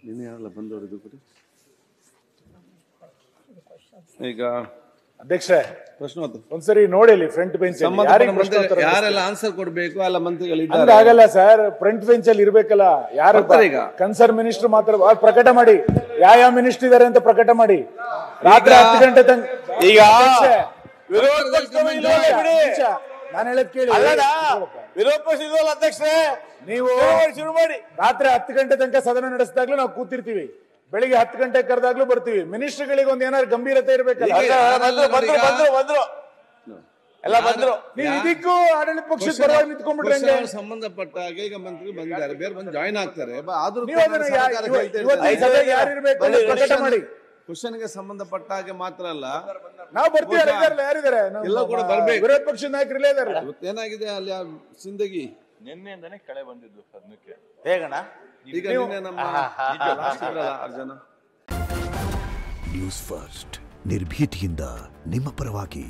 ನಿನ್ನೆ ಯಾರಲ್ಲ ಬಂದವರಿದ್ದು ಕೂಡ ಈಗ ಅಧ್ಯಕ್ಷರೇ ಪ್ರಶ್ನೋತ್ತರ ಒಂದ್ಸರಿ ನೋಡಿ ಫ್ರಂಟ್ ಬೆಂಚ್ ಯಾರೆಲ್ಲ ಆನ್ಸರ್ ಕೊಡ್ಬೇಕು ಎಲ್ಲ ಮಂತ್ರಿಗಳಿದ್ದಾರೆ. ಆಗಲ್ಲ ಸರ್, ಫ್ರಂಟ್ ಬೆಂಚ್ ಅಲ್ಲಿ ಇರ್ಬೇಕಲ್ಲ. ಯಾರು ಈಗ ಕನ್ಸರ್ನ್ ಮಿನಿಸ್ಟರ್ ಮಾತ್ರ ಪ್ರಕಟ ಮಾಡಿ, ಯಾವ ಮಿನಿಸ್ಟರ್ ಇದಾರೆ ಅಂತ ಪ್ರಕಟ ಮಾಡಿ. ರಾತ್ರಿ 10 ಗಂಟೆ ತನಕ ಈಗ ವಿರೋಧ ನಾನು ಹೇಳದ್ ಕೇಳಿ. ವಿರೋಧ ಪಕ್ಷ ಇದಲ್ಲ ಅಧ್ಯಕ್ಷರೇ, ನೀವು ಶುರು ಮಾಡಿ. ರಾತ್ರಿ 10 ಗಂಟೆ ತನಕ ಸದನ ನಡೆಸಿದಾಗ್ಲೂ ನಾವು ಕೂತಿರ್ತೀವಿ, ಬೆಳಿಗ್ಗೆ 10 ಗಂಟೆ ಕರೆದಾಗ್ಲೂ ಬರ್ತೀವಿ. ಮಿನಿಸ್ಟರ್ಗಳಿಗೆ ಒಂದ್ ಏನಾದ್ರು ಗಂಭೀರತೆ ಇರ್ಬೇಕಲ್ಲ. ಬಂದ್ರು ಎಲ್ಲ ಬಂದ್ರು. ನೀವು ಇದಕ್ಕೂ ಆಡಳಿತ ಪಕ್ಷದ ಪರವಾಗಿ ನಿಂತ್ಕೊಂಡ್ಬಿಟ್ರೆ ಸಂಬಂಧಪಟ್ಟ ಹಾಗೆ ಈಗ ಮಂತ್ರಿ ಬಂದಿದ್ದಾರೆ, ಬೇರೆ ಬಂದು ಜಾಯ್ನ್ ಆಗ್ತಾರೆ. ಆದ್ರೂ ಯಾರು ಇರ್ಬೇಕು ಅಂತ ಪ್ರಕಟ ಮಾಡಿ. ಕ್ವಶನ್ಗೆ ಸಂಬಂಧಪಟ್ಟ ಹಾಗೆ ಮಾತ್ರ ಅಲ್ಲ, ನಾವು ಬರ್ತೀವಿ. ಯಾರಿದ್ದಾರೆ? ಎಲ್ಲ ಕೂಡ ಬರ್ಬೇಕು. ವಿರೋಧ ಪಕ್ಷದ ನಾಯಕರಲ್ಲೇ ಇದಾರಲ್ಲ. ಏನಾಗಿದೆ ಅಲ್ಲಿ ಆ ಸಿಂದಗಿ ನಿನ್ನೆಯಿಂದನೇ ಕಳೆ ಬಂದಿದ್ದು ಸದನಕ್ಕೆ. ಹೇಗಣ್ಣ ಈಗ ನಿನ್ನೆ ನಮ್ಮ ಅರ್ಜುನ ನ್ಯೂಸ್ ಫಸ್ಟ್ ನಿರ್ಭೀತಿಯಿಂದ ನಿಮ್ಮ ಪರವಾಗಿ.